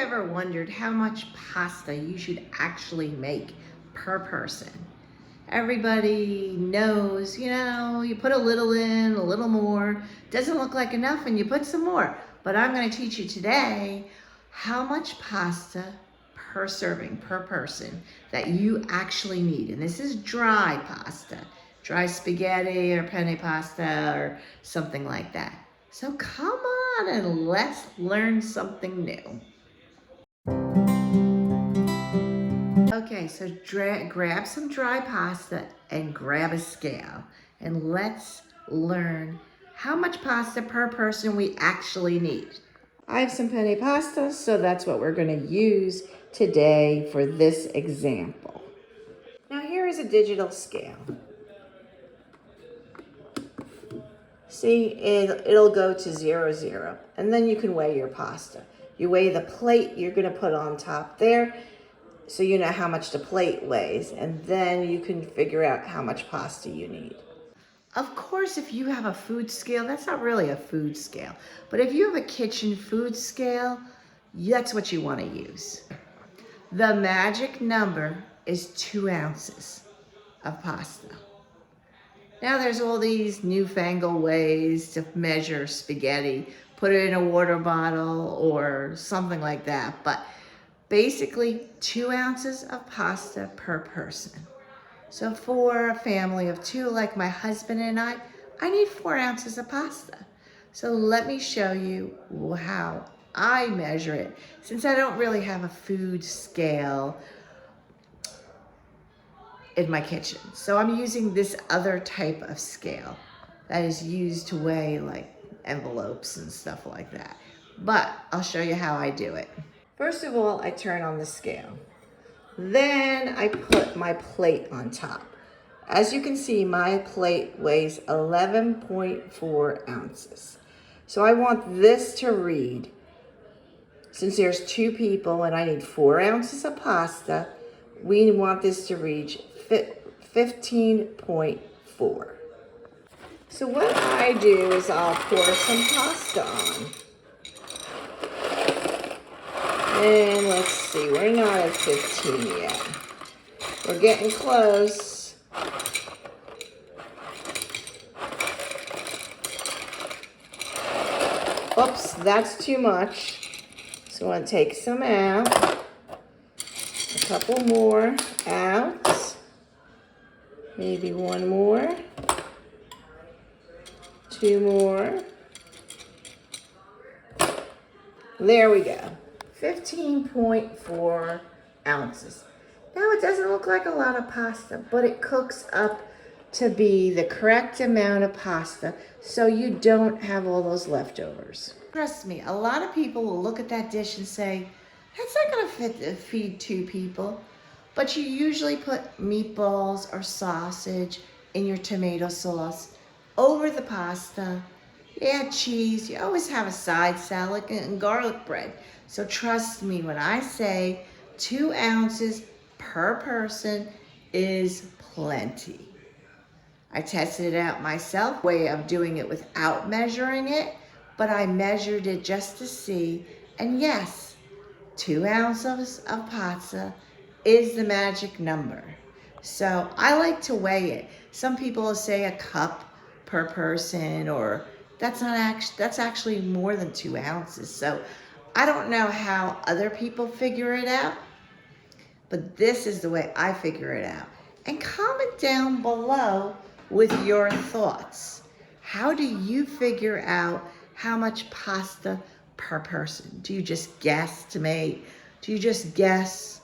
ever wondered how much pasta you should actually make per person? Everybody knows, you put a little in, a little more, doesn't look like enough, and you put some more. But I'm going to teach you today how much pasta per serving, per person, that you actually need. And this is dry pasta, dry spaghetti or penne pasta or something like that. So come on and let's learn something new. Okay, so grab some dry pasta and grab a scale, and let's learn how much pasta per person we actually need. I have some penne pasta, so that's what we're going to use today for this example. Now here is a digital scale. See, it'll go to 0, 0, and then you can weigh your pasta. You weigh the plate you're going to put on top there, so you know how much the plate weighs, and then you can figure out how much pasta you need. Of course, if you have a food scale, that's not really a food scale, but if you have a kitchen food scale, that's what you want to use. The magic number is 2 ounces of pasta. Now there's all these newfangled ways to measure spaghetti, put it in a water bottle or something like that, but basically 2 ounces of pasta per person. So for a family of 2, like my husband and I need 4 ounces of pasta. So let me show you how I measure it, since I don't really have a food scale in my kitchen. So I'm using this other type of scale that is used to weigh like envelopes and stuff like that. But I'll show you how I do it. First of all, I turn on the scale. Then I put my plate on top. As you can see, my plate weighs 11.4 ounces. So I want this to read, since there's 2 people and I need 4 ounces of pasta, we want this to reach 15.4. So what I do is I'll pour some pasta on. And let's see, we're not at 15 yet. We're getting close. Oops, that's too much. So I'm going to take some out. A couple more out. Maybe 1 more. 2 more. There we go. 15.4 ounces. Now it doesn't look like a lot of pasta, but it cooks up to be the correct amount of pasta so you don't have all those leftovers. Trust me, a lot of people will look at that dish and say, that's not going to feed 2 people. But you usually put meatballs or sausage in your tomato sauce over the pasta. You add cheese. You always have a side salad and garlic bread. So trust me when I say 2 ounces per person is plenty. I tested it out myself, way of doing it without measuring it, but I measured it just to see. And yes, 2 ounces of pasta is the magic number. So I like to weigh it. Some people will say a cup per person, or that's actually more than 2 ounces. So I don't know how other people figure it out, but this is the way I figure it out. And comment down below with your thoughts. How do you figure out how much pasta per person? Do you just guesstimate? Do you just guess?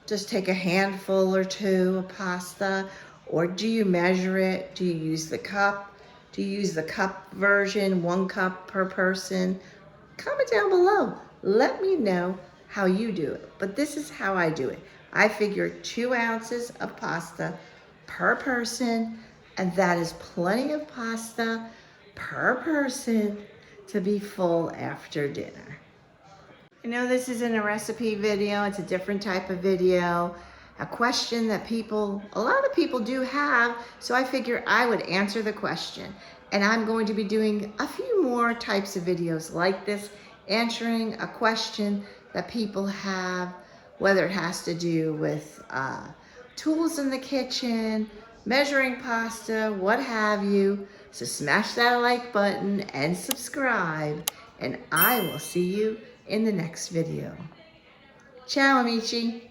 Just take a handful or 2 of pasta? Or do you measure it? Do you use the cup? Do you use the cup version, 1 cup per person? Comment down below. Let me know how you do it. But this is how I do it. I figure 2 ounces of pasta per person, and that is plenty of pasta per person to be full after dinner. I know this isn't a recipe video, it's a different type of video. A question that a lot of people do have, so I figure I would answer the question. And I'm going to be doing a few more types of videos like this, answering a question that people have, whether it has to do with tools in the kitchen, measuring pasta, what have you. So smash that like button and subscribe, and I will see you in the next video. Ciao, amici.